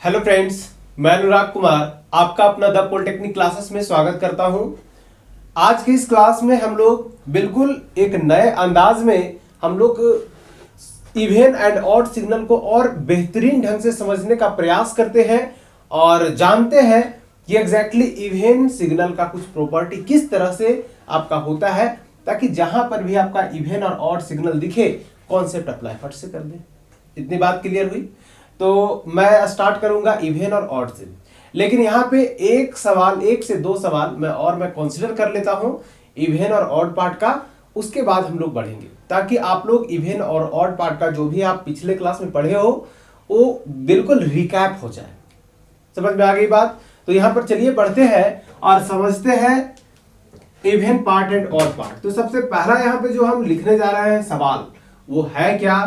Hello friends, मैं अनुराग कुमार आपका अपना द पॉलिटेक्निक क्लासेस में स्वागत करता हूं। आज की इस क्लास में हम लोग बिल्कुल एक नए अंदाज में हम लोग इवन एंड ऑड सिग्नल को और बेहतरीन ढंग से समझने का प्रयास करते हैं और जानते हैं कि एग्जैक्टली इवन सिग्नल का कुछ प्रॉपर्टी किस तरह से आपका होता है, ताकि जहां पर भी आपका इवन और ऑड सिग्नल दिखे कॉन्सेप्ट अप्लाई फट से कर दें। इतनी बात क्लियर हुई? तो मैं स्टार्ट करूंगा इवन और ऑड से, लेकिन यहाँ पे एक से दो सवाल मैं कंसीडर कर लेता हूं इवन और ऑड पार्ट का। उसके बाद हम लोग बढ़ेंगे ताकि आप लोग इवन और ऑड पार्ट का जो भी आप पिछले क्लास में पढ़े हो वो बिल्कुल रिकैप हो जाए। समझ में आ गई बात? तो यहाँ पर चलिए पढ़ते हैं और समझते हैं even part and odd part. तो सबसे पहला यहाँ पे जो हम लिखने जा रहे हैं सवाल वो है क्या?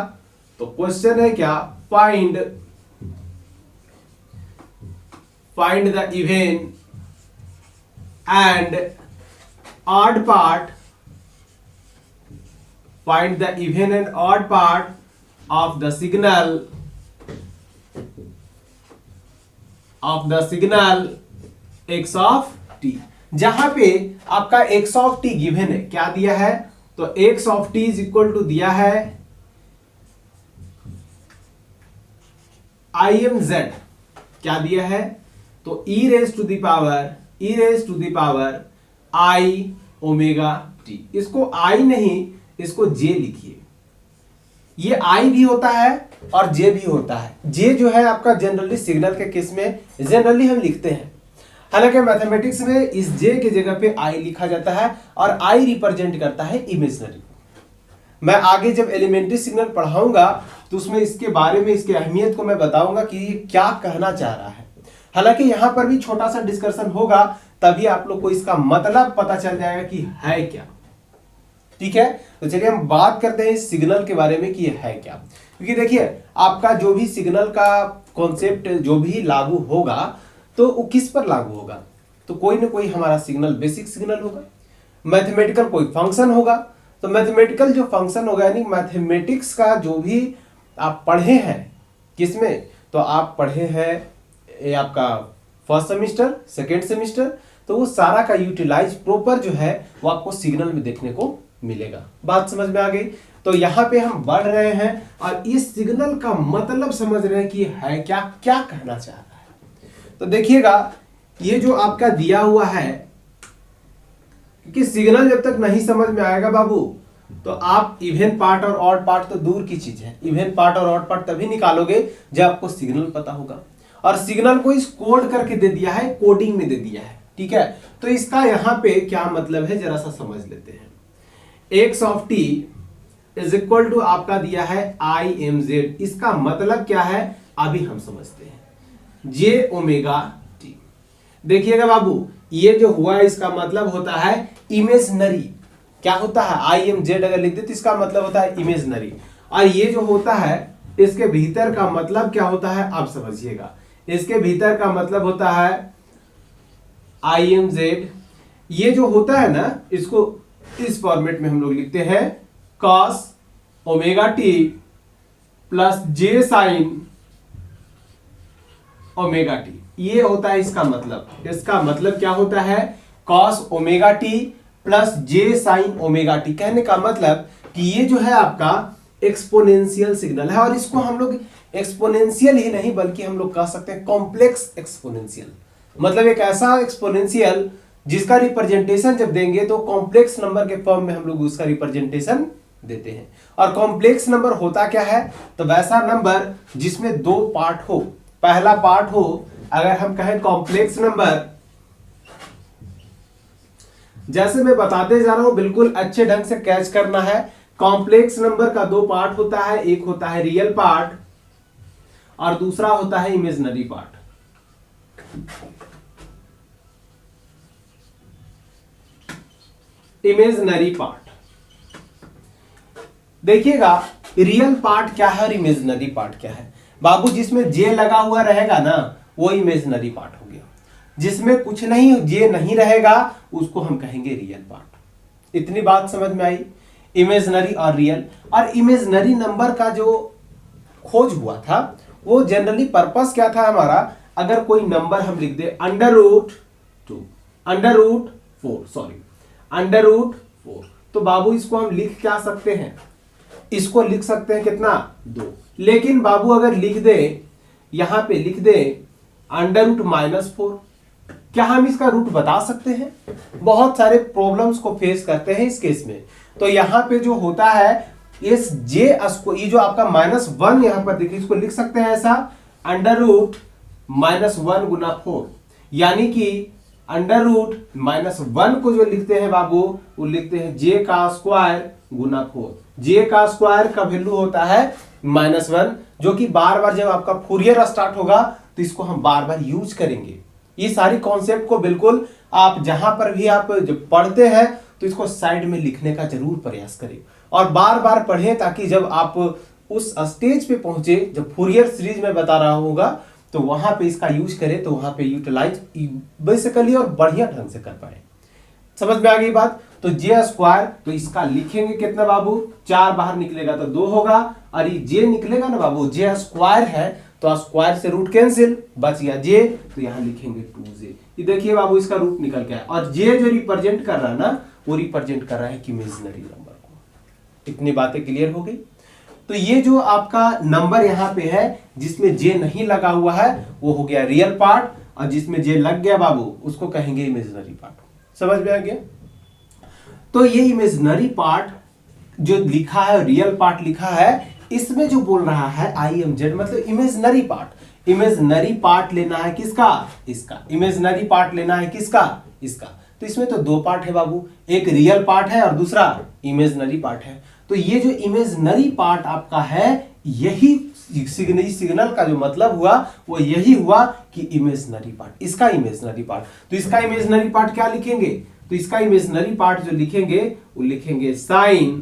तो क्वेश्चन है क्या? Find the even and odd part. Find the even and odd part of the signal x of t। जहां पे आपका x of t गिवन है, क्या दिया है? तो x of t is equal to दिया है imz। क्या दिया है? तो e raise to the power i omega t। इसको i नहीं, इसको j लिखिए। ये i भी होता है और j भी होता है। j जो है आपका जनरली सिग्नल के केस में जनरली हम लिखते हैं, हालांकि मैथमेटिक्स में इस j के जगह पे i लिखा जाता है और i रिप्रेजेंट करता है इमेजिनरी। मैं आगे जब एलिमेंट्री सिग्नल पढ़ाऊंगा तो उसमें इसके बारे में, इसकी अहमियत को मैं बताऊंगा कि ये क्या कहना चाह रहा है। हालांकि यहां पर भी छोटा सा डिस्कशन होगा, तभी आप लोग को इसका मतलब पता चल जाएगा कि है क्या। ठीक है, तो चलिए हम बात करते हैं इस सिग्नल के बारे में कि ये है क्या। क्योंकि देखिए आपका जो भी सिग्नल का कॉन्सेप्ट जो भी लागू होगा तो वो किस पर लागू होगा? तो कोई ना कोई हमारा सिग्नल बेसिक सिग्नल होगा, मैथमेटिकल कोई फंक्शन होगा। तो मैथमेटिकल जो फंक्शन होगा यानी मैथमेटिक्स का जो भी आप पढ़े हैं, किसमें? तो आप पढ़े हैं ये आपका फर्स्ट सेमेस्टर, सेकेंड सेमेस्टर, तो वो सारा का यूटिलाइज प्रॉपर जो है वो आपको सिग्नल में देखने को मिलेगा। बात समझ में आ गई? तो यहाँ पे हम बढ़ रहे हैं और इस सिग्नल का मतलब समझ रहे हैं कि है क्या, क्या कहना चाह रहा है। तो देखिएगा ये जो आपका दिया हुआ है, क्योंकि सिग्नल जब तक नहीं समझ में आएगा बाबू तो आप इवन पार्ट और ऑड पार्ट तो दूर की चीज है। इवन पार्ट और ऑड पार्ट तभी निकालोगे जब आपको सिग्नल पता होगा, और सिग्नल को इस कोड करके दे दिया है, कोडिंग में दे दिया है। ठीक है, तो इसका यहां पे क्या मतलब है जरा सा समझ लेते हैं। x of t is equal to आपका दिया है imz। इसका मतलब क्या है अभी हम समझते हैं, j ओमेगा t। देखिएगा बाबू ये जो हुआ है इसका मतलब होता है इमेजनरी। क्या होता है? imz अगर लिख दे तो इसका मतलब होता है इमेजनरी। और ये जो होता है इसके भीतर का मतलब क्या होता है आप समझिएगा। इसके भीतर का मतलब होता है imz। ये जो होता है ना, इसको इस फॉर्मेट में हम लोग लिखते हैं cos omega t plus j sine omega t। ये होता है इसका मतलब। इसका मतलब क्या होता है? cos omega t plus j sine omega t। कहने का मतलब कि ये जो है आपका एक्सपोनेंशियल सिग्नल है, और इसको हम लोग एक्सपोनेंशियल ही नहीं बल्कि हम लोग कह सकते हैं कॉम्प्लेक्स एक्सपोनेंशियल। मतलब एक ऐसा एक्सपोनेंशियल जिसका रिप्रेजेंटेशन जब देंगे तो कॉम्प्लेक्स नंबर के फॉर्म में हम लोग उसका रिप्रेजेंटेशन देते हैं। और कॉम्प्लेक्स नंबर होता क्या है? तो वैसा नंबर जिसमें दो पार्ट हो। पहला पार्ट हो, अगर हम कहें कॉम्प्लेक्स नंबर, जैसे मैं बताते जा रहा हूं बिल्कुल अच्छे ढंग से कैच करना है। कॉम्प्लेक्स नंबर का दो पार्ट होता है, एक होता है रियल पार्ट और दूसरा होता है इमेजिनरी पार्ट। इमेजिनरी पार्ट देखिएगा, रियल पार्ट क्या है और इमेजिनरी पार्ट क्या है बाबू? जिसमें जे लगा हुआ रहेगा ना वो इमेजिनरी पार्ट हो गया, जिसमें कुछ नहीं जे नहीं रहेगा उसको हम कहेंगे रियल पार्ट। इतनी बात समझ में आई? इमेजिनरी और रियल। और इमेजिनरी नंबर का जो खोज हुआ था वो जनरली पर्पस क्या था हमारा, अगर कोई नंबर हम लिख दे √2 √4 तो बाबू इसको हम लिख क्या सकते हैं, इसको लिख सकते हैं कितना 2। लेकिन बाबू अगर लिख दे, यहां पे लिख दे √-4, क्या हम इसका रूट बता सकते हैं? बहुत सारे प्रॉब्लम्स को फेस करते हैं इस केस में। तो यहां पे जो होता है इस जे ये जो आपका -1 यहां पर देखिए, इसको लिख सकते हैं ऐसा √-1 गुना 4, यानी कि √-1 को जो लिखते हैं बाबू वो लिखते हैं जे का स्क्वायर गुना 4। जे का स्क्वायर का वैल्यू होता है -1, जो कि बार बार जब आपका फूरियर स्टार्ट होगा तो इसको हम बार बार यूज करेंगे। ये सारी कॉन्सेप्ट को बिल्कुल आप जहां पर भी आप जब पढ़ते हैं तो इसको साइड में लिखने का जरूर प्रयास करें और बार बार पढ़ें, ताकि जब आप उस स्टेज पे पहुंचे, जब फूरियर सीरीज में बता रहा होगा तो वहां पे इसका यूज करें, तो वहां पे यूटिलाइज बेसिकली और बढ़िया ढंग से कर पाए। समझ में आ गई बात? तो जे स्क्वायर, तो इसका लिखेंगे कितना बाबू, 4 बाहर निकलेगा तो 2 होगा, और ये जे निकलेगा ना बाबू, जे स्क्वायर है तो स्क्वायर से रूट कैंसिल, बच गया जे, तो यहां लिखेंगे 2j। ये देखिए बाबू इसका रूट निकल गया, और जे जो रिप्रेजेंट कर रहा है ना, वो रिप्रेजेंट कर रहा है कि इमेजिनरी नंबर को। इतनी बातें क्लियर हो गई? तो ये जो आपका नंबर यहां पे है जिसमें जे नहीं लगा हुआ है वो हो गया रियल पार्ट, और जिसमें जे लग गया बाबू उसको कहेंगे इमेजिनरी पार्ट। समझ में आ गया? तो ये इमेजिनरी पार्ट जो लिखा है, रियल पार्ट लिखा है, इसमें जो बोल रहा है IMZ मतलब इमेजिनरी पार्ट। इमेजिनरी पार्ट लेना है किसका, इसका। इमेजिनरी पार्ट लेना है किसका, इसका। तो इसमें तो 2 पार्ट है बाबू, एक रियल पार्ट है और दूसरा इमेजिनरी पार्ट है। तो ये जो इमेजिनरी पार्ट आपका है, यही सिग्नल का जो मतलब हुआ वो यही हुआ कि इमेजिनरी पार्ट, इसका इमेजिनरी पार्ट। तो इसका इमेजिनरी पार्ट क्या लिखेंगे, तो इसका इमेजिनरी पार्ट जो लिखेंगे वो लिखेंगे sin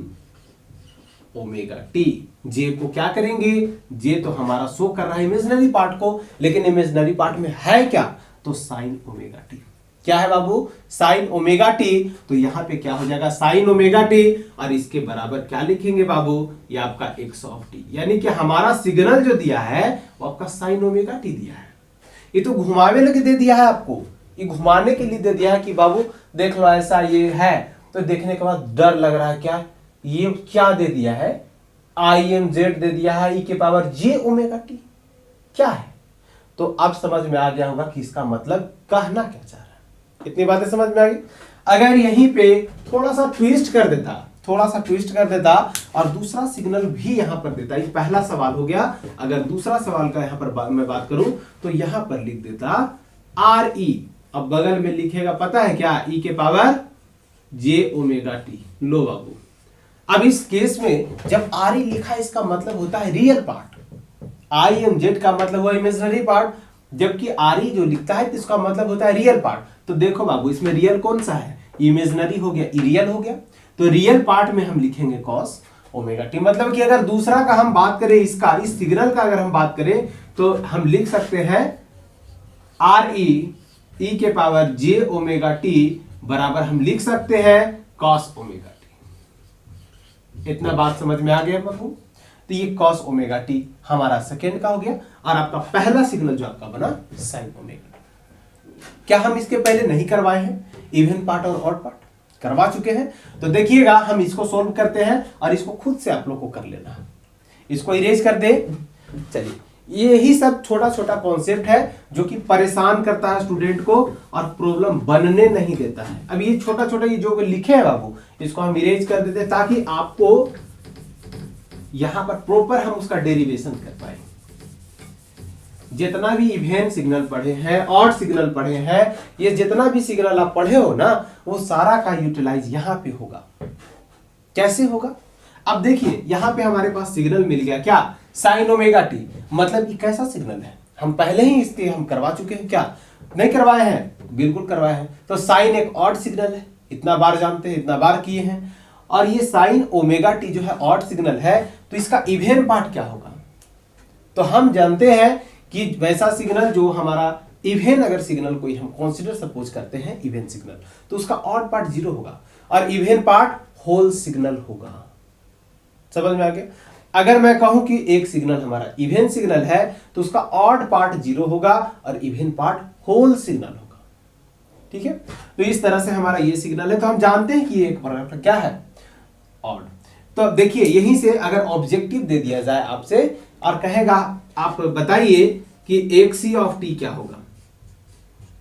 ω_t। जे को क्या करेंगे, जे तो हमारा शो कर रहा है इमेजिनरी पार्ट को, लेकिन इमेजिनरी पार्ट में है क्या, तो sin ω_t। क्या है बाबू, sin ω_t। तो यहां पे क्या हो जाएगा sin ω_t, और इसके बराबर क्या लिखेंगे बाबू, ये आपका x(t), यानी कि हमारा सिग्नल जो दिया है वो आपका sin ω_t दिया है। ये तो घुमावे लगे दे दिया है आपको, ये घुमाने के लिए दे दिया है कि बाबू देख लो ऐसा ये है। तो देखने के बाद डर लग रहा है, क्या ये क्या दे दिया है, IMZ दे दिया है e⁻j⍵t, क्या है। तो अब समझ में आ गया होगा कि इसका मतलब कहना क्या चाह रहा है। इतनी बातें समझ में आ गई। अगर यहीं पे थोड़ा सा ट्विस्ट कर देता और दूसरा सिग्नल भी यहां पर देता, ये पहला सवाल हो गया। अगर दूसरा सवाल का यहां पर मैं बात करूं तो यहां पर लिख देता RE, अब बगल में लिखेगा पता है क्या, e⁻j⍵t। लो बाबू, अब इस केस में जब RE लिखा इसका मतलब होता है रियल पार्ट, IMZ का मतलब हुआ इमेजिनरी पार्ट, जबकि RE जो लिखता है तो इसका मतलब होता है रियल पार्ट। तो देखो बाबू इसमें रियल कौन सा है, इमेजिनरी हो गया, रियल हो गया। तो रियल पार्ट में हम लिखेंगे cos ω_t। मतलब कि अगर दूसरा का हम बात करें, इसका इस सिग्नल का अगर हम बात करें तो हम लिख सकते हैं RE e⁻j⍵t बराबर हम लिख सकते हैं cos ω_t। इतना बात समझ में आ गया बाबू। तो ये cos ω_t हमारा सेकेंड का हो गया, और आपका पहला सिग्नल जो आपका बना sin ω_t। क्या हम इसके पहले नहीं करवाए हैं, इवन पार्ट और ऑड पार्ट करवा चुके हैं। तो देखिएगा हम इसको सोल्व करते हैं और इसको खुद से आप लोग को कर लेना है। इसको इरेज कर दे। चलिए, यही सब छोटा छोटा कॉन्सेप्ट है जो कि परेशान करता है स्टूडेंट को और प्रॉब्लम बनने नहीं देता है। अब ये छोटा छोटा ये जो लिखे हैं बाबू, इसको हम इरेज कर देते हैं ताकि आपको यहां पर प्रॉपर हम उसका डेरिवेशन कर पाए। जितना भी इवेन सिग्नल पढ़े हैं, ऑड सिग्नल पढ़े हैं, ये जितना भी सिग्नल आप पढ़े हो ना, वो सारा का यूटिलाइज यहां पे होगा। कैसे होगा, अब देखिए यहां पे हमारे पास सिग्नल मिल गया क्या, sin ω_t। मतलब ये कैसा सिग्नल है, हम पहले ही इसके हम करवा चुके हैं, क्या नहीं करवाए हैं, बिल्कुल करवाए हैं। तो साइन एक ऑड सिग्नल है, इतना बार जानते हैं, इतना बार किए हैं। और ये sin ω_t जो है ऑड सिग्नल है, तो इसका इवेन पार्ट क्या होगा। तो हम जानते हैं कि वैसा सिग्नल जो हमारा इवेन, अगर सिग्नल कोई हम कंसीडर सपोज करते हैं इवेन सिग्नल, तो उसका ऑड पार्ट 0 होगा और इवेन पार्ट होल सिग्नल होगा। समझ में आ गया। अगर मैं कहूं कि एक सिग्नल हमारा इवन सिग्नल है तो उसका ऑड पार्ट 0 होगा और इवन पार्ट होल सिग्नल होगा। ठीक है, तो इस तरह से हमारा ये सिग्नल है, तो हम जानते हैं कि ये एक प्रकार का क्या है, ऑड। तो अब देखिए यहीं से अगर ऑब्जेक्टिव दे दिया जाए आपसे और कहेगा आप बताइए कि एक सी ऑफ टी क्या होगा,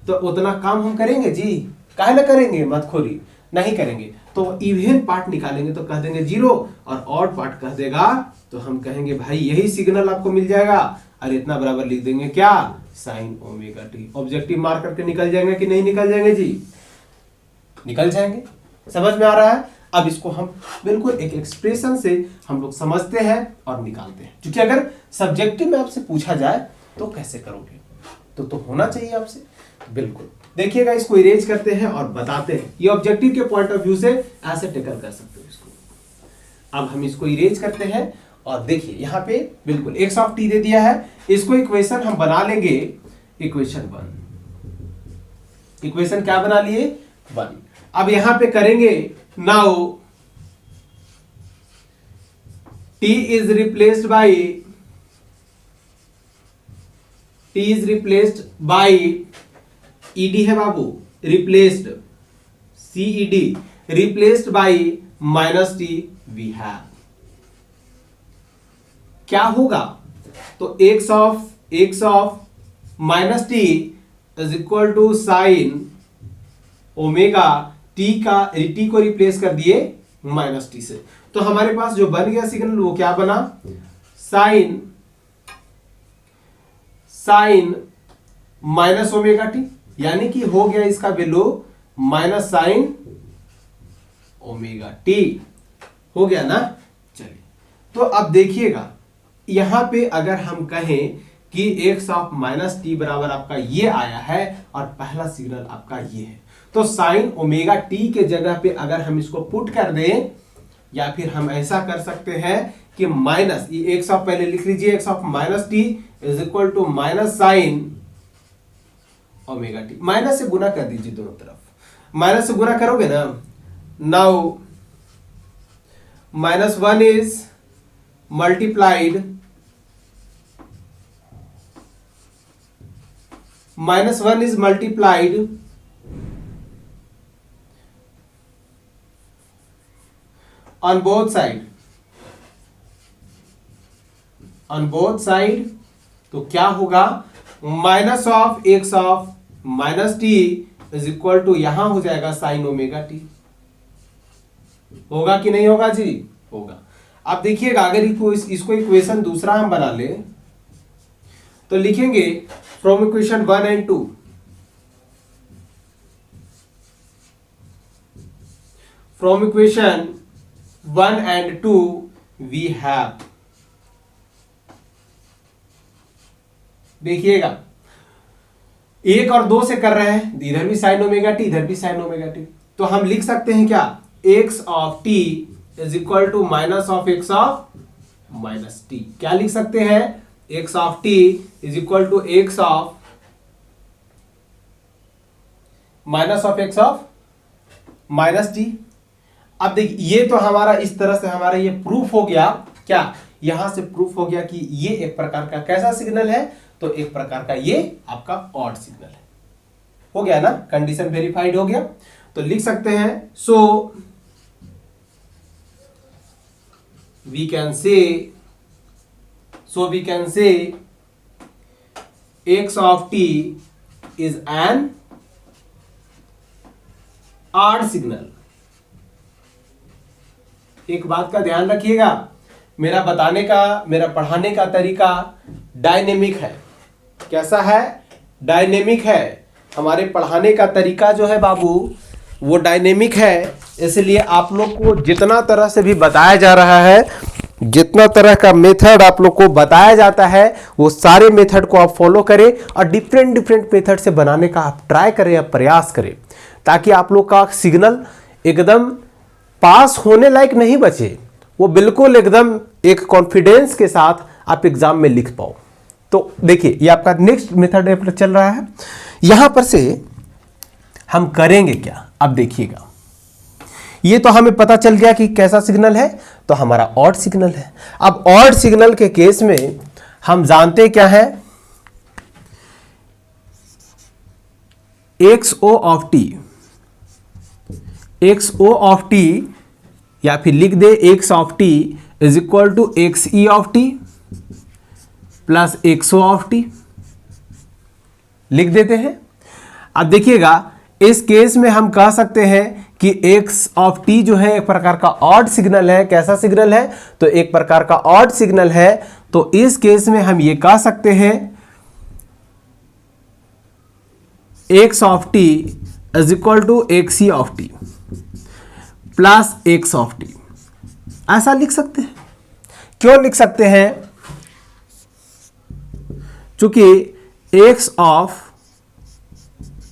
तो उतना काम हम करेंगे जी, काहे ना करेंगे, मतखोरी नहीं करेंगे। तो इवन पार्ट निकालेंगे तो कह देंगे 0 और ऑड पार्ट कह देगा तो हम कहेंगे भाई यही सिग्नल आपको मिल जाएगा और इतना बराबर लिख देंगे क्या, sign omega T. Objective mark करके निकल जाएंगे कि नहीं निकल जाएंगे जी, निकल जाएंगे। समझ में आ रहा है। अब इसको हम बिल्कुल एक एक्सप्रेशन से हम लोग समझते हैं और निकालते हैं, क्योंकि अगर सब्जेक्टिव में आपसे पूछा जाए तो कैसे करोगे, तो होना चाहिए आपसे। बिल्कुल देखिएगा, इसको इरेज करते हैं और बताते हैं। ये ऑब्जेक्टिव के पॉइंट ऑफ व्यू से ऐसे टेकल कर सकते हो इसको। अब हम इसको इरेज करते हैं और देखिए यहाँ पे बिल्कुल x ऑफ t दे दिया है, इसको इक्वेशन हम बना लेंगे इक्वेशन 1। इक्वेशन क्या बना लिए, 1। अब यहां पे करेंगे, now t is replaced by ed है बाबू, replaced ced replaced by minus t we have। क्या होगा, तो x of minus t is equal to sin omega t का t को रिप्लेस कर दिए माइनस टी से, तो हमारे पास जो बन गया सिग्नल वो क्या बना, साइन माइनस ओमेगा टी, यानी कि हो गया इसका value minus sine omega T, हो गया ना। चलिए तो अब देखिएगा यहां पे अगर हम कहें कि x ऑफ माइनस टी बराबर आपका ये आया है और पहला सिग्नल आपका ये है, तो साइन ओमेगा टी के जगह पे अगर हम इसको पुट कर दें, या फिर हम ऐसा कर सकते हैं कि माइनस ये x ऑफ, पहले लिख लीजिए x of minus t is equal to minus sine omega t. Minus से गुना कर दीजिए दोनों तरफ, माइनस से गुना करोगे ना, now -1 is multiplied -1 is multiplied on both side, तो क्या होगा, minus of x of minus t is equal to यहां हो जाएगा साइन ओमेगा टी। होगा कि नहीं होगा जी, होगा। अब देखिएगा अगर इसको इक्वेशन दूसरा हम बना ले तो लिखेंगे from equation 1 and 2, from equation 1 and 2 we have, देखिएगा 1 और 2 से कर रहे हैं, इधर भी साइन ओमेगा टी इधर भी साइन ओमेगा टी, तो हम लिख सकते हैं क्या, x of t is equal to minus of x of minus t. क्या लिख सकते हैं, x of t is equal to x of minus of x of minus t. अब देखिए ये तो हमारा इस तरह से हमारा ये प्रूफ हो गया, क्या यहां से प्रूफ हो गया कि ये एक प्रकार का कैसा सिग्नल है, तो एक प्रकार का ये आपका ऑड सिग्नल है। हो गया ना, कंडीशन वेरीफाइड हो गया। तो लिख सकते हैं, so we can say x of t is an odd signal। एक बात का ध्यान रखिएगा, मेरा बताने का, मेरा पढ़ाने का तरीका डायनेमिक है। कैसा है, डायनेमिक है। हमारे पढ़ाने का तरीका जो है बाबू वो डायनेमिक है, इसलिए आप लोग को जितना तरह से भी बताया जा रहा है, जितना तरह का मेथड आप लोग को बताया जाता है, वो सारे मेथड को आप फॉलो करें और डिफरेंट मेथड से बनाने का आप ट्राई करें या प्रयास करें, ताकि आप लोग का सिग्नल एकदम पास होने लायक नहीं बचे, वो बिल्कुल एकदम एक कॉन्फिडेंस के साथ आप एग्जाम में लिख पाओ। तो देखिए ये आपका नेक्स्ट मेथड चल रहा है। यहां पर से हम करेंगे क्या, अब देखिएगा ये तो हमें पता चल गया कि कैसा सिग्नल है, तो हमारा ऑड सिग्नल है। अब ऑड सिग्नल के केस में हम जानते क्या है, XO of t, XO of t या फिर लिख दे X of t is equal to XE of t plus XO of t, लिख देते हैं। अब देखिएगा इस केस में हम कह सकते हैं कि X ऑफ टी जो है एक प्रकार का ऑड सिग्नल है। कैसा सिग्नल है, तो एक प्रकार का ऑड सिग्नल है। तो इस केस में हम ये कह सकते हैं X of t is equal to XE of t plus X of t, ऐसा लिख सकते हैं। क्यों लिख सकते हैं, चूंकि X of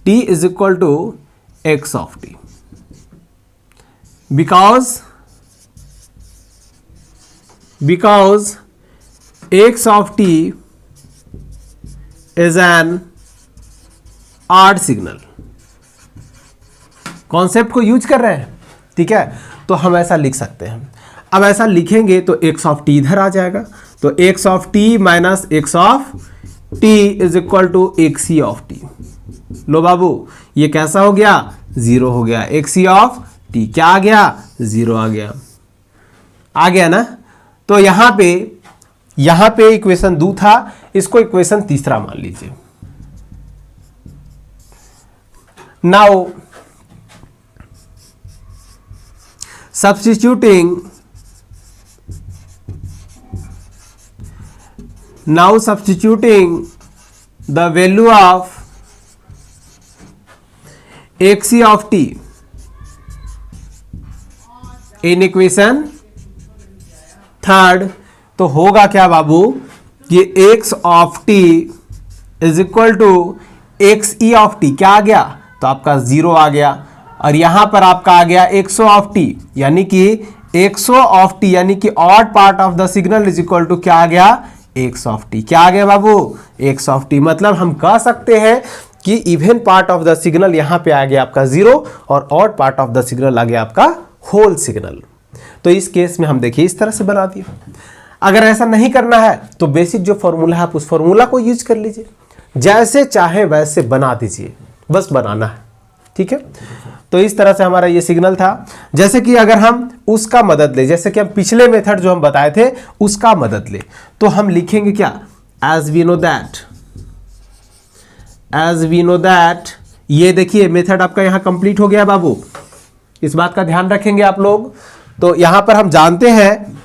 t is equal to X of t, because X of t is an odd signal। Concept को यूज कर रहे हैं, ठीक है, तो हम ऐसा लिख सकते हैं। अब ऐसा लिखेंगे तो X ऑफ टी इधर आ जाएगा, तो X of t minus X of t is equal to XE of t. लो बाबू, ये कैसा हो गया, जीरो हो गया। XE ऑफ टी क्या आ गया, जीरो आ गया ना। तो यहां पे इक्वेशन 2 था, इसको इक्वेशन तीसरा मान लीजिए। Now substituting the value of XE of t in equation third, तो होगा क्या बाबू, ये X of t is equal to XE of t क्या आ गया, तो आपका जीरो आ गया। और यहां पर आपका आ गया XO ऑफ टी, यानी कि XO ऑफ टी यानी कि odd part of the signal is equal to क्या आ गया, X ऑफ टी। क्या आ गया बाबू, X ऑफ टी। मतलब हम कह सकते हैं कि even part of the signal यहां पे आ गया आपका जीरो और odd part of the signal आ गया आपका होल सिग्नल। तो इस केस में हम देखिए इस तरह से बना दिए। अगर ऐसा नहीं करना है तो बेसिक जो फॉर्मूला है आप उस फॉर्मूला को यूज कर लीजिए, जैसे चाहे वैसे बना दीजिए, बस बनाना है, ठीक है। तो इस तरह से हमारा ये सिग्नल था। जैसे कि अगर हम उसका मदद ले, जैसे कि हम पिछले मेथड जो हम बताए थे उसका मदद ले, तो हम लिखेंगे क्या, एज वी नो दैट, ये देखिए मेथड आपका यहां कंप्लीट हो गया बाबू, इस बात का ध्यान रखेंगे आप लोग। तो यहां पर हम जानते हैं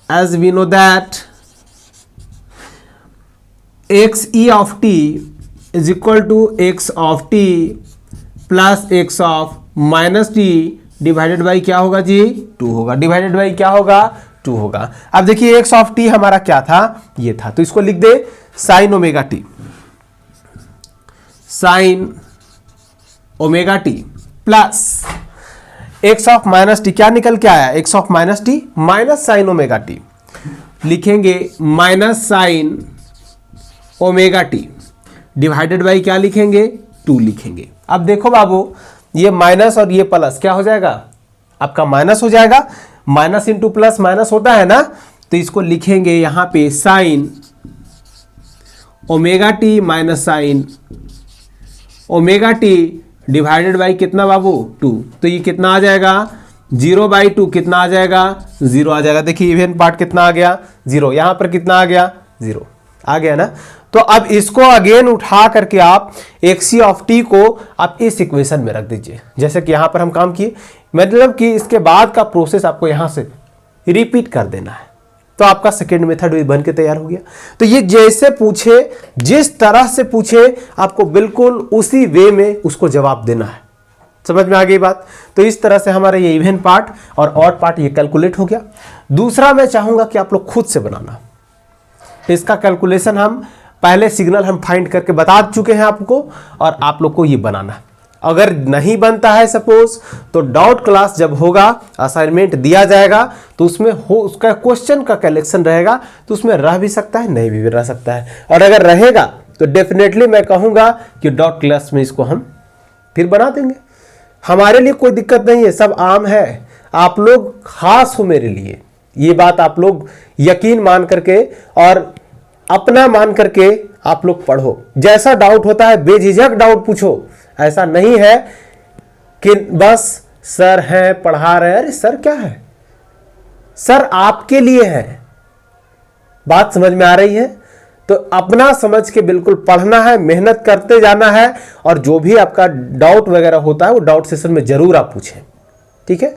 as we know that XE of t is equal to X of t plus X of minus t divided by क्या होगा जी, 2 होगा। डिवाइडेड बाई क्या होगा, 2 होगा। अब देखिए X ऑफ टी हमारा क्या था, ये था, तो इसको लिख दे sine omega t, sine omega t plus X of minus t, क्या निकल के आया, X of minus t minus sine omega t, लिखेंगे minus sine omega t divided by क्या लिखेंगे, 2 लिखेंगे। अब देखो बाबू, ये माइनस और ये प्लस क्या हो जाएगा, आपका माइनस हो जाएगा। माइनस इंटू प्लस माइनस होता है ना, तो इसको लिखेंगे यहां पे sign omega t minus sine omega t divided by कितना बाबू, 2। तो ये कितना आ जाएगा, 0/2 कितना आ जाएगा, 0 आ जाएगा। देखिए इवन पार्ट कितना आ गया, 0। यहां पर कितना आ गया, 0 आ गया ना। तो अब इसको अगेन उठा करके आप XE ऑफ टी को आप इस इक्वेशन में रख दीजिए, जैसे कि यहां पर हम काम किए। मतलब कि इसके बाद का प्रोसेस आपको यहां से रिपीट कर देना है, तो आपका सेकेंड मेथड भी बन के तैयार हो गया। तो ये जैसे पूछे, जिस तरह से पूछे, आपको बिल्कुल उसी वे में उसको जवाब देना है। समझ में आ गई बात। तो इस तरह से हमारा ये इवन पार्ट और ऑड पार्ट ये कैलकुलेट हो गया। दूसरा मैं चाहूंगा कि आप लोग खुद से बनाना, इसका कैलकुलेशन हम पहले सिग्नल हम फाइंड करके बता चुके हैं आपको, और आप लोग को ये बनाना है। अगर नहीं बनता है सपोज, तो डाउट क्लास जब होगा, असाइनमेंट दिया जाएगा, तो उसमें उसका क्वेश्चन का कलेक्शन रहेगा, तो उसमें रह भी सकता है, नहीं भी रह सकता है। और अगर रहेगा तो डेफिनेटली मैं कहूंगा कि डाउट क्लास में इसको हम फिर बना देंगे। हमारे लिए कोई दिक्कत नहीं है, सब आम है, आप लोग खास हो मेरे लिए। ये बात आप लोग यकीन मान करके और अपना मान करके आप लोग पढ़ो। जैसा डाउट होता है बेझिझक डाउट पूछो। ऐसा नहीं है कि बस सर हैं पढ़ा रहे हैं। अरे सर क्या है, सर आपके लिए है। बात समझ में आ रही है? तो अपना समझ के बिल्कुल पढ़ना है, मेहनत करते जाना है, और जो भी आपका डाउट वगैरह होता है वो डाउट सेशन में जरूर आप पूछें, ठीक है।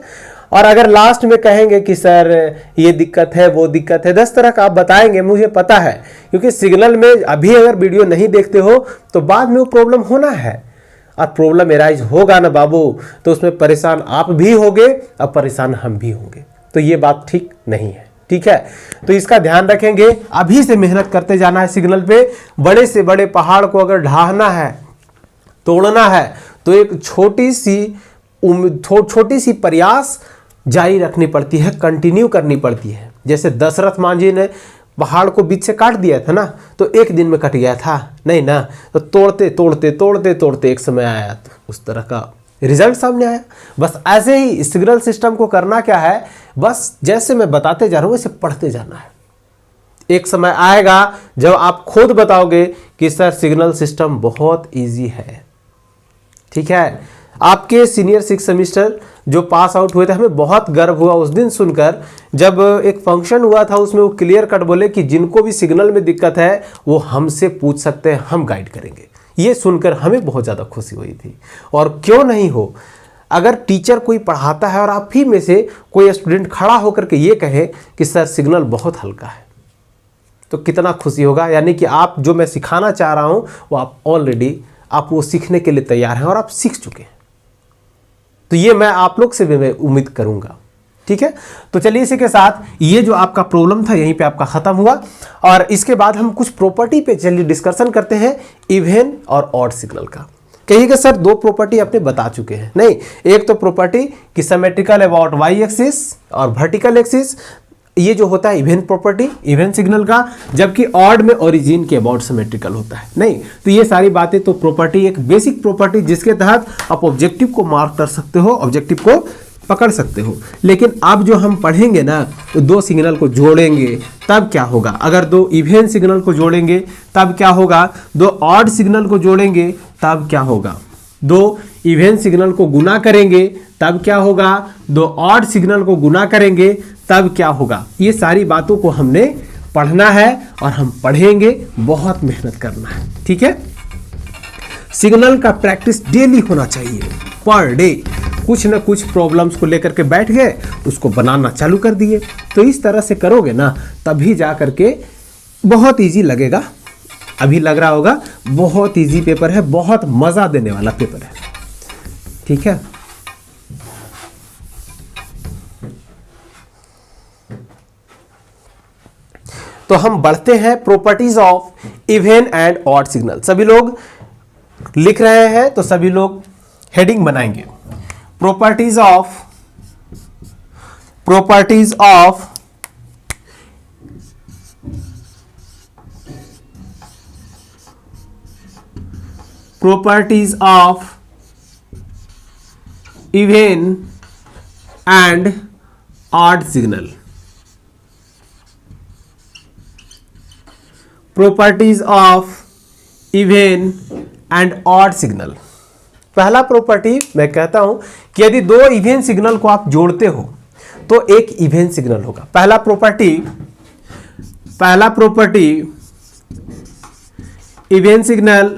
और अगर लास्ट में कहेंगे कि सर ये दिक्कत है वो दिक्कत है, 10 तरह का आप बताएंगे, मुझे पता है, क्योंकि सिग्नल में अभी अगर वीडियो नहीं देखते हो तो बाद में वो प्रॉब्लम होना है, और प्रॉब्लम एराइज होगा ना बाबू, तो उसमें परेशान आप भी होंगे और परेशान हम भी होंगे। तो ये बात ठीक नहीं है, ठीक है। तो इसका ध्यान रखेंगे, अभी से मेहनत करते जाना है। सिग्नल पे बड़े से बड़े पहाड़ को अगर ढाहना है, तोड़ना है, तो एक छोटी सी प्रयास जारी रखनी पड़ती है, कंटिन्यू करनी पड़ती है। जैसे दशरथ मांझी ने पहाड़ को बीच से काट दिया था ना, तो एक दिन में कट गया था नहीं ना, तो तोड़ते तोड़ते तोड़ते तोड़ते एक समय आया तो उस तरह का रिजल्ट सामने आया। बस ऐसे ही सिग्नल सिस्टम को करना क्या है, बस जैसे मैं बताते जा रहा हूं वैसे पढ़ते जाना है। एक समय आएगा जब आप खुद बताओगे कि सर सिग्नल सिस्टम बहुत इजी है, ठीक है। आपके सीनियर 6 सेमिस्टर जो पास आउट हुए थे, हमें बहुत गर्व हुआ उस दिन सुनकर, जब एक फंक्शन हुआ था उसमें वो क्लियर कट बोले कि जिनको भी सिग्नल में दिक्कत है वो हमसे पूछ सकते हैं, हम गाइड करेंगे। ये सुनकर हमें बहुत ज़्यादा खुशी हुई थी। और क्यों नहीं हो, अगर टीचर कोई पढ़ाता है और आप ही में से कोई स्टूडेंट खड़ा होकर के ये कहे कि सर सिग्नल बहुत हल्का है, तो कितना खुशी होगा। यानी कि आप जो मैं सिखाना चाह रहा हूँ वो आप ऑलरेडी आप वो सीखने के लिए तैयार हैं और आप सीख चुके हैं। तो ये मैं आप लोग से भी मैं उम्मीद करूंगा, ठीक है। तो चलिए इसी के साथ ये जो आपका प्रॉब्लम था यहीं पे आपका खत्म हुआ, और इसके बाद हम कुछ प्रॉपर्टी पे चलिए डिस्कशन करते हैं, इवन और ऑड सिग्नल का। कहिएगा सर 2 प्रॉपर्टी आपने बता चुके हैं, नहीं, एक तो प्रॉपर्टी कि सिमेट्रिकल अबाउट वाई एक्सिस और वर्टिकल एक्सिस, ये जो होता है इवेंट प्रॉपर्टी, इवेंट सिग्नल का, जबकि ऑड में ओरिजिन के अबाउट सिमेट्रिकल होता है, नहीं। तो ये सारी बातें तो प्रॉपर्टी, एक बेसिक प्रॉपर्टी जिसके तहत आप ऑब्जेक्टिव को मार्क कर सकते हो, ऑब्जेक्टिव को पकड़ सकते हो। लेकिन अब जो हम पढ़ेंगे ना, तो 2 सिग्नल को जोड़ेंगे तब क्या होगा, अगर 2 इवेंट सिग्नल को जोड़ेंगे तब क्या होगा, 2 ऑड सिग्नल को जोड़ेंगे तब क्या होगा, 2 इवेंट सिग्नल को गुना करेंगे तब क्या होगा, 2 ऑड सिग्नल को गुना करेंगे तब क्या होगा। ये सारी बातों को हमने पढ़ना है और हम पढ़ेंगे, बहुत मेहनत करना है, ठीक है। सिग्नल का प्रैक्टिस डेली होना चाहिए, पर डे। कुछ ना कुछ प्रॉब्लम्स को लेकर के बैठ गए, उसको बनाना चालू कर दिए, तो इस तरह से करोगे ना, तभी जा करके बहुत इजी लगेगा। अभी लग रहा होगा बहुत इजी पेपर है, बहुत मजा देने वाला पेपर है, ठीक है। तो हम बढ़ते हैं properties of even and odd signal. सभी लोग लिख रहे हैं तो सभी लोग हेडिंग बनाएंगे, properties of even and odd signal. Properties of even and odd signal. पहला प्रॉपर्टी मैं कहता हूं कि यदि 2 इवन सिग्नल को आप जोड़ते हो तो एक इवन सिग्नल होगा। पहला property even signal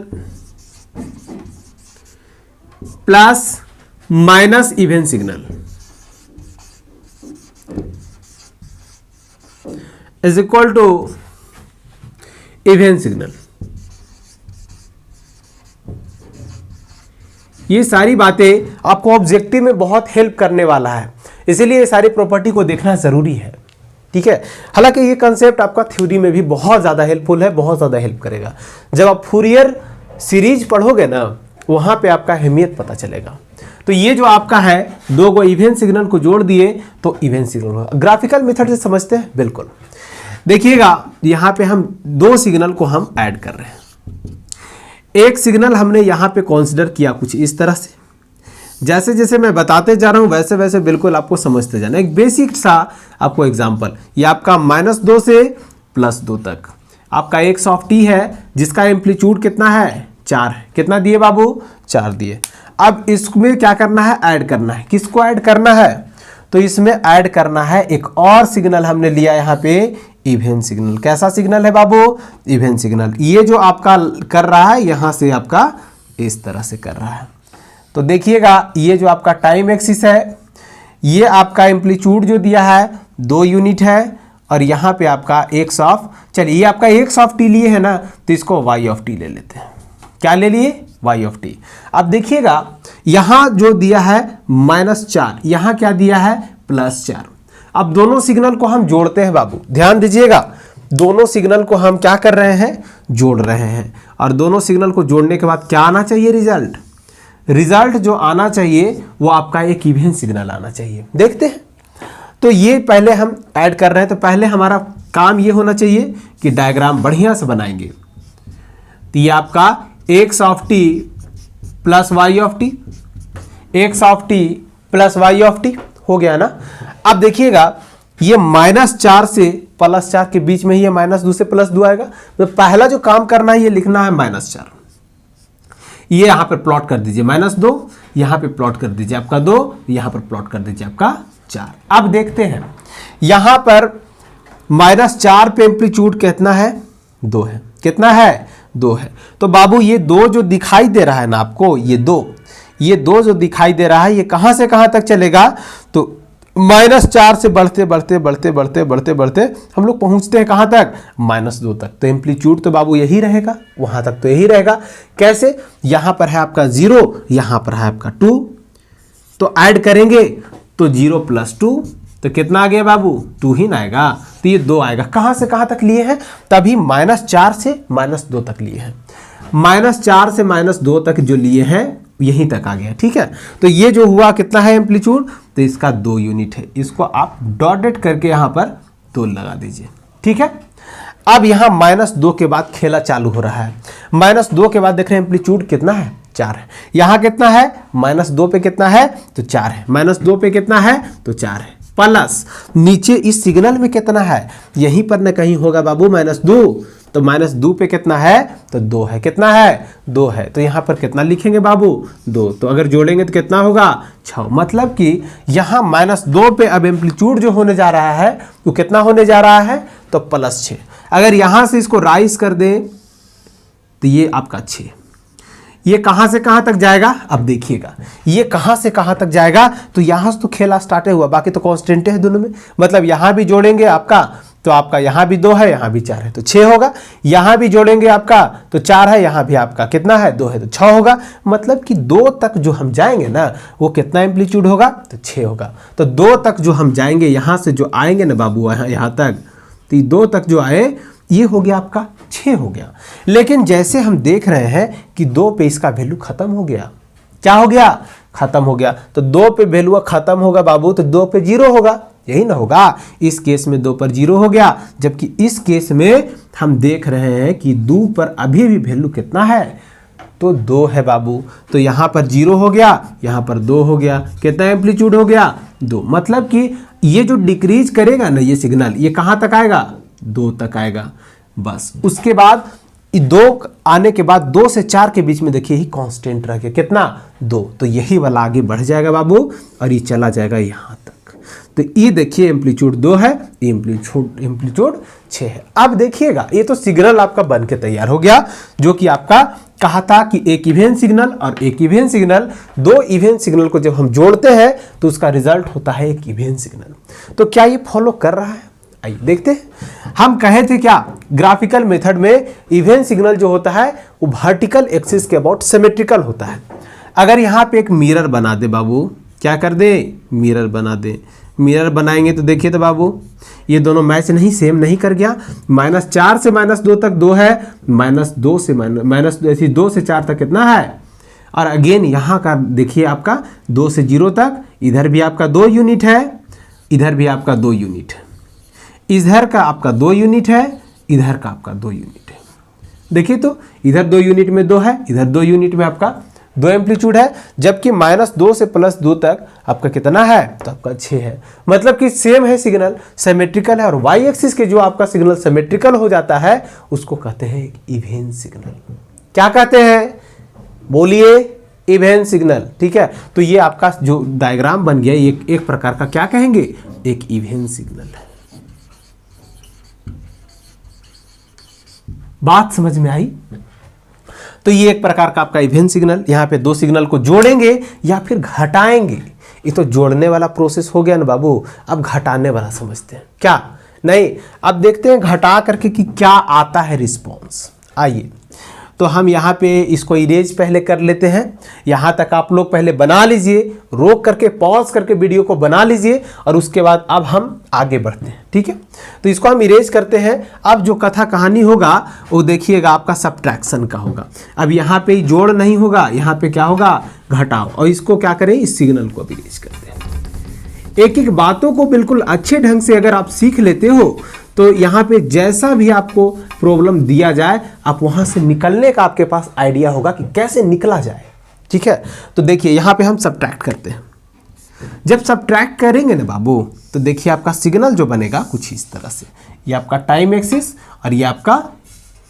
plus minus even signal is equal to even signal. ये सारी बातें आपको ऑब्जेक्टिव में बहुत हेल्प करने वाला है, इसीलिए ये सारी प्रॉपर्टी को देखना जरूरी है, ठीक है। हालांकि ये कंसेप्ट आपका थ्योरी में भी बहुत ज़्यादा हेल्पफुल है, बहुत ज़्यादा हेल्प करेगा। जब आप फूरियर सीरीज पढ़ोगे ना, वहाँ पे आपका अहमियत पता चलेगा। तो ये जो आपका है 2 को इवेंट सिग्नल को जोड़ दिए तो इवेंट सिग्नल होगा। ग्राफिकल मेथड से समझते हैं, बिल्कुल। देखिएगा यहाँ पे हम 2 सिग्नल को हम ऐड कर रहे हैं। एक सिग्नल हमने यहाँ पे कंसीडर किया कुछ इस तरह से, जैसे जैसे मैं बताते जा रहा हूं वैसे वैसे बिल्कुल आपको समझते जाना। एक बेसिक सा आपको एग्जांपल, ये आपका -2 से +2 तक आपका x ऑफ t है, जिसका एम्पलीट्यूड कितना है 4 है। कितना दिए बाबू 4 दिए। अब इसमें क्या करना है, ऐड करना है। किसको ऐड करना है, तो इसमें ऐड करना है एक और सिग्नल हमने लिया यहाँ पे, इवन सिग्नल। कैसा सिग्नल है बाबू, इवन सिग्नल। ये जो आपका कर रहा है यहां से आपका इस तरह से कर रहा है। तो देखिएगा ये जो आपका टाइम एक्सिस है, ये आपका एम्पलीट्यूड जो दिया है 2 यूनिट है, और यहाँ पे आपका x ऑफ, चलिए ये आपका x ऑफ t लिए है ना, तो इसको y ऑफ t ले लेते हैं। क्या ले लिए, y ऑफ t। अब देखिएगा यहाँ जो दिया है -4, यहाँ क्या दिया है +4। अब दोनों सिग्नल को हम जोड़ते हैं बाबू, ध्यान दीजिएगा। दोनों सिग्नल को हम क्या कर रहे हैं, जोड़ रहे हैं। और दोनों सिग्नल को जोड़ने के बाद क्या आना चाहिए, रिजल्ट। रिजल्ट जो आना चाहिए वो आपका एक इवन सिग्नल आना चाहिए। देखते हैं, तो ये पहले हम ऐड कर रहे हैं, तो पहले हमारा काम ये होना चाहिए कि डायग्राम बढ़िया से बनाएंगे। तो ये आपका x of t plus y of t, x of t plus y of t हो गया ना। अब देखिएगा ये -4 से +4 के बीच में ही ये -2 से +2 आएगा। तो पहला जो काम करना है ये लिखना है -4। ये यहां पर प्लॉट कर दीजिए -2, यहां पे प्लॉट कर दीजिए आपका 2, यहां पर प्लॉट कर दीजिए आपका 4। अब देखते हैं यहां पर -4 पे एम्पलीट्यूड कितना है, 2 है। कितना है, 2 है। तो बाबू ये 2 जो दिखाई दे रहा है ना आपको, ये 2 जो दिखाई दे रहा है, ये कहां से कहां तक चलेगा, तो -4 से बढ़ते बढ़ते बढ़ते बढ़ते बढ़ते बढ़ते हम लोग पहुंचते हैं कहां तक, -2 तक। तो एम्पलीट्यूड तो बाबू यही रहेगा, वहां तक तो यही रहेगा। कैसे, यहां पर है आपका 0, यहां पर है आपका 2, तो ऐड करेंगे तो 0 + 2, तो कितना आ गया बाबू, 2 ही ना आएगा, तो ये 2 आएगा। कहां से कहां तक लिए हैं, तभी -4 से -2 तक लिए हैं। -4 से -2 तक जो लिए हैं यहीं तक आ गया, ठीक है। तो ये जो हुआ कितना है एम्पलीट्यूड, तो इसका 2 यूनिट है। इसको आप डॉटेड करके यहां पर 2 लगा दीजिए, ठीक है। अब यहां -2 के बाद खेला चालू हो रहा है। -2 के बाद देख रहे हैं एम्पलीट्यूड कितना है, 4 है। यहां कितना है, -2 पे कितना है, तो 4 है। -2 पे कितना है, तो 4 है। प्लस नीचे इस सिग्नल में कितना है, यहीं पर न कहीं होगा बाबू -2, तो -2 पे कितना है, तो 2 है। कितना है, 2 है। तो यहां पर कितना लिखेंगे बाबू, 2। तो अगर जोड़ेंगे तो कितना होगा, 6। मतलब कि यहां -2 पे अब एम्पलीट्यूड जो होने जा रहा है वो कितना होने जा रहा है, तो +6। अगर यहां से इसको राइज कर दें तो ये आपका 6। ये कहां से कहां तक जाएगा, अब देखिएगा ये कहां से कहां तक जाएगा, तो यहां से तो खेला स्टार्ट हुआ, बाकी तो कांस्टेंट है दोनों में। मतलब यहां भी जोड़ेंगे आपका, तो आपका यहां भी 2 है, यहां भी 4 है, तो 6 होगा। यहां भी जोड़ेंगे आपका, तो 4 है, यहां भी आपका कितना है, 2 है, तो 6 होगा। मतलब कि 2 तक जो हम जाएंगे ना, वो कितना एम्पलीट्यूड होगा, तो 6 होगा। तो 2 तक जो हम जाएंगे, यहां से जो आएंगे ना बाबू यहां तक, तो 2 तक जो आए ये हो गया आपका 6 हो गया। लेकिन जैसे हम देख रहे हैं कि 2 पे इसका वैल्यू खत्म हो गया। क्या हो गया, खत्म हो गया। तो 2 पे वैल्यू खत्म होगा बाबू, तो 2 पे 0 होगा, यही ना होगा। इस केस में 2 पर 0 हो गया, जबकि इस केस में हम देख रहे हैं कि 2 पर अभी भी वैल्यू कितना है, तो 2 है बाबू। तो यहां पर 0 हो गया, यहां पर 2 हो गया। कितना एम्पलीट्यूड हो गया, 2। मतलब कि ये जो डिक्रीज करेगा ना ये सिग्नल, ये कहां तक आएगा, 2 तक आएगा बस। उसके बाद 2 आने के बाद 2 से 4 के बीच में देखिए ही कांस्टेंट रह गया, कितना, 2। तो यही वाला आगे बढ़ जाएगा बाबू, और ये चला जाएगा यहां तक। तो ये देखिए एम्पलीट्यूड 2 है, एम्पलीट्यूड 6 है। अब देखिएगा ये तो सिग्नल आपका बन के तैयार हो गया, जो कि आपका कहा था कि एक इवेंट सिग्नल और एक इवेंट सिग्नल, 2 इवेंट सिग्नल को जब हम जोड़ते हैं तो उसका रिजल्ट होता है एक इवेंट सिग्नल। तो क्या ये फॉलो कर रहा है, आइए देखते हैं। हम कहे थे क्या, ग्राफिकल मेथड में इवेंट सिग्नल जो होता है वो वर्टिकल एक्सिस के अबाउट सिमेट्रिकल होता है। अगर यहाँ पे एक मिरर बना दे बाबू, क्या कर दे, मिरर बना दे। मिरर बनाएंगे तो देखिए तो बाबू ये दोनों मैच नहीं, सेम नहीं कर गया। -4 से -2 तक 2 है, -2 से 2 से 4 तक कितना है। और अगेन यहाँ का देखिए आपका 2 से 0 तक, इधर भी आपका 2 यूनिट है, इधर भी आपका 2 यूनिट है, इधर का आपका 2 यूनिट है, इधर का आपका 2 यूनिट है। देखिए तो इधर 2 यूनिट में 2 है, इधर 2 यूनिट में आपका 2 एम्पलीट्यूड है, जबकि -2 से +2 तक आपका कितना है, तो आपका 6 है। मतलब कि सेम है सिग्नल, सिमेट्रिकल है। और वाई एक्सिस के जो आपका सिग्नल सिमेट्रिकल हो जाता है उसको कहते हैं एक इवन सिग्नल। क्या कहते हैं, बोलिए, इवन सिग्नल। ठीक है, तो ये आपका जो डायग्राम बन गया एक प्रकार का क्या कहेंगे, एक इवन सिग्नल है। बात समझ में आई? तो ये एक प्रकार का आपका इवन सिग्नल, यहां पे 2 सिग्नल को जोड़ेंगे या फिर घटाएंगे। ये तो जोड़ने वाला प्रोसेस हो गया ना बाबू, अब घटाने वाला समझते हैं। क्या नहीं, अब देखते हैं घटा करके कि क्या आता है रिस्पॉन्स। आइए, तो हम यहाँ पे इसको इरेज पहले कर लेते हैं। यहाँ तक आप लोग पहले बना लीजिए, रोक करके पॉज करके वीडियो को बना लीजिए, और उसके बाद अब हम आगे बढ़ते हैं। ठीक है, तो इसको हम इरेज करते हैं। अब जो कथा कहानी होगा वो देखिएगा आपका सब्ट्रैक्शन का होगा। अब यहाँ पे जोड़ नहीं होगा, यहाँ पे क्या होगा, घटाव। और इसको क्या करें, इस सिग्नल को इरेज करते हैं। एक एक बातों को बिल्कुल अच्छे ढंग से अगर आप सीख लेते हो तो यहाँ पे जैसा भी आपको प्रॉब्लम दिया जाए आप वहाँ से निकलने का आपके पास आइडिया होगा कि कैसे निकला जाए। ठीक है, तो देखिए यहाँ पे हम सब्ट्रैक्ट करते हैं। जब सब्ट्रैक्ट करेंगे ना बाबू, तो देखिए आपका सिग्नल जो बनेगा कुछ इस तरह से, ये आपका टाइम एक्सिस और ये आपका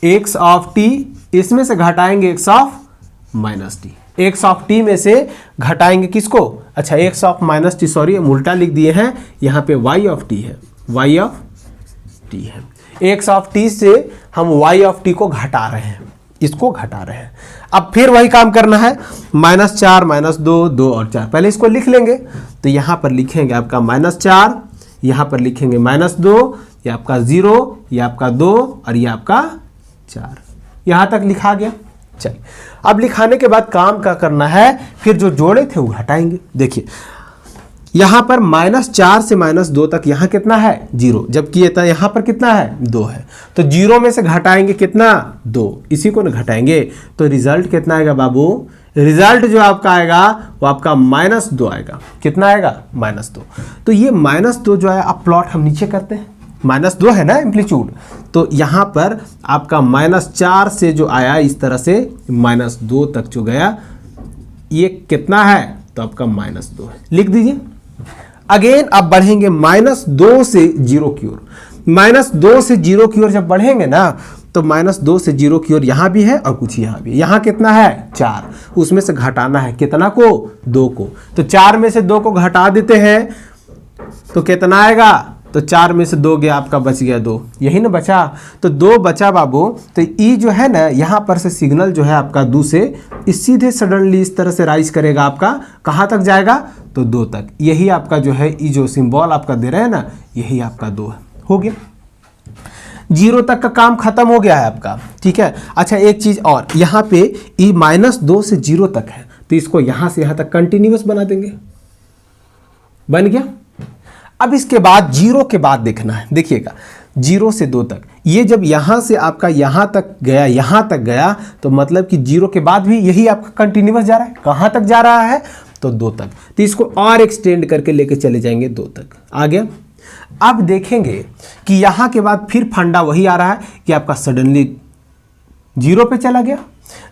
x ऑफ t, इसमें से घटाएंगे x of minus T. x of t में से घटाएंगे किसको, अच्छा x of minus T, sorry हम उल्टा लिख दिए हैं, यहाँ पे y ऑफ t है, y ऑफ t है। x ऑफ t से हम y ऑफ t को घटा रहे हैं, इसको घटा रहे हैं। अब फिर वही काम करना है, -4 -2 2 और 4, पहले इसको लिख लेंगे। तो यहाँ पर लिखेंगे आपका -4, यहाँ पर लिखेंगे -2, ये आपका 0, ये आपका 2 और ये आपका 4। यहाँ तक लिखा गया। चलिए, अब लिखाने के बाद काम क्या करना है, फिर जो जोड़े थे वो घटाएंगे। देखिए यहाँ पर -4 से -2 तक यहाँ कितना है, 0, जबकि ये यहाँ पर कितना है, 2 है। तो 0 में से घटाएंगे कितना, 2, इसी को ना घटाएंगे। तो रिजल्ट कितना आएगा बाबू, रिजल्ट जो आपका आएगा वो आपका -2 आएगा। कितना आएगा, -2। तो ये -2 जो है, अब प्लॉट हम नीचे करते हैं, -2 है ना एम्पलीट्यूड, तो यहाँ पर आपका -4 से जो आया इस तरह से -2 तक जो गया, ये कितना है, तो आपका -2 है, लिख दीजिए। अगेन अब बढ़ेंगे -2 से 0 की ओर, -2 से 0 की ओर जब बढ़ेंगे ना, तो -2 से 0 की ओर यहाँ भी है और कुछ यहाँ भी है। यहाँ कितना है, 4, उसमें से घटाना है कितना को, 2 को। तो 4 में से 2 को घटा देते हैं तो कितना आएगा, तो 4 में से 2 गया, आपका बच गया 2, यही ना बचा। तो 2 बचा बाबू। तो ई जो है ना, यहाँ पर से सिग्नल जो है आपका 2 से इस सीधे सडनली इस तरह से राइज करेगा, आपका कहाँ तक जाएगा, तो 2 तक। यही आपका जो है, ई जो सिंबल आपका दे रहे हैं ना, यही आपका 2 है, हो गया। 0 तक का काम खत्म हो गया है आपका। ठीक है, अच्छा एक चीज और, यहाँ पे ई -2 से 0 तक है, तो इसको यहाँ से यहाँ तक कंटिन्यूअस बना देंगे, बन गया। अब इसके बाद 0 के बाद देखना है, देखिएगा 0 से 2 तक, ये जब यहाँ से आपका यहाँ तक गया, यहाँ तक गया, तो मतलब कि 0 के बाद भी यही आपका कंटिन्यूअस जा रहा है। कहाँ तक जा रहा है, तो 2 तक। तो इसको और एक्सटेंड करके लेके चले जाएंगे 2 तक, आ गया। अब देखेंगे कि यहाँ के बाद फिर फंडा वही आ रहा है कि आपका सडनली 0 पे चला गया,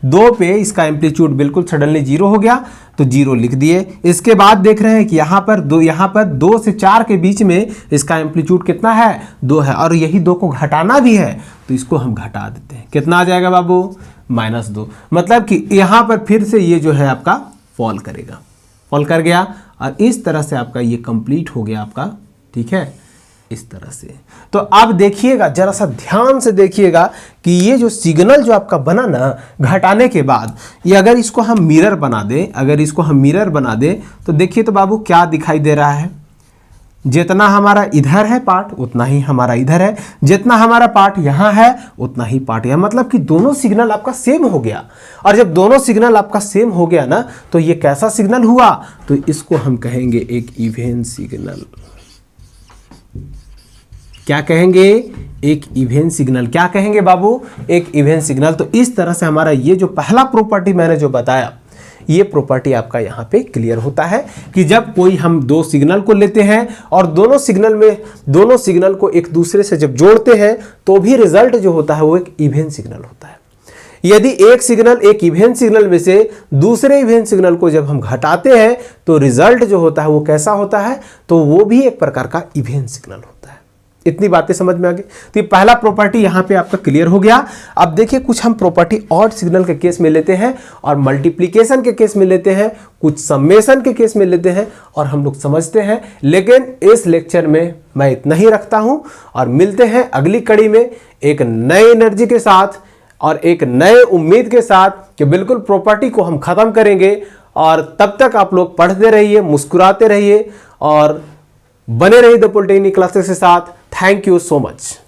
2 पे इसका एम्पलीट्यूड बिल्कुल सडनली 0 हो गया, तो 0 लिख दिए। इसके बाद देख रहे हैं कि यहाँ पर 2 से 4 के बीच में इसका एम्पलीट्यूड कितना है, 2 है, और यही 2 को घटाना भी है, तो इसको हम घटा देते हैं। कितना आ जाएगा बाबू, -2। मतलब कि यहाँ पर फिर से ये जो है आपका फॉल करेगा, फॉल कर गया, और इस तरह से आपका ये कंप्लीट हो गया आपका। ठीक है, इस तरह से। तो अब देखिएगा, जरा सा ध्यान से देखिएगा कि ये जो सिग्नल जो आपका बना ना घटाने के बाद, ये अगर इसको हम मिरर बना दें, अगर इसको हम मिरर बना दें, तो देखिए तो बाबू क्या दिखाई दे रहा है, जितना हमारा इधर है पार्ट उतना ही हमारा इधर है, जितना हमारा पार्ट यहाँ है उतना ही पार्ट यहाँ, मतलब कि दोनों सिग्नल आपका सेम हो गया। और जब दोनों सिग्नल आपका सेम हो गया ना, तो ये कैसा सिग्नल हुआ, तो इसको हम कहेंगे एक इवन सिग्नल। क्या कहेंगे, एक इवन सिग्नल। क्या कहेंगे बाबू, एक इवन सिग्नल। तो इस तरह से हमारा ये जो पहला प्रॉपर्टी मैंने जो बताया, ये प्रॉपर्टी आपका यहाँ पे क्लियर होता है कि जब कोई हम 2 सिग्नल को लेते हैं और दोनों सिग्नल को एक दूसरे से जब जोड़ते हैं, तो भी रिजल्ट जो होता है वो एक इवन सिग्नल होता है। यदि एक सिग्नल, एक इवेंट सिग्नल में से दूसरे इवेंट सिग्नल को जब हम घटाते हैं तो रिजल्ट जो होता है वो कैसा होता है, तो वो भी एक प्रकार का इवेंट सिग्नल होता है। इतनी बातें समझ में आ गई। तो ये पहला प्रॉपर्टी यहां पे आपका क्लियर हो गया। अब देखिए कुछ हम प्रॉपर्टी ऑड सिग्नल के केस में लेते हैं और मल्टीप्लीकेशन के केस में लेते हैं, कुछ समेशन के केस में लेते हैं और हम लोग समझते हैं। लेकिन इस लेक्चर में मैं इतना ही रखता हूं और मिलते हैं अगली कड़ी में एक नए एनर्जी के साथ और एक नए उम्मीद के साथ कि बिल्कुल प्रॉपर्टी को हम खत्म करेंगे। और तब तक आप लोग पढ़ते रहिए, मुस्कुराते रहिए और बने रहिए द पॉलिटेक्निक क्लासेस के साथ। Thank you so much.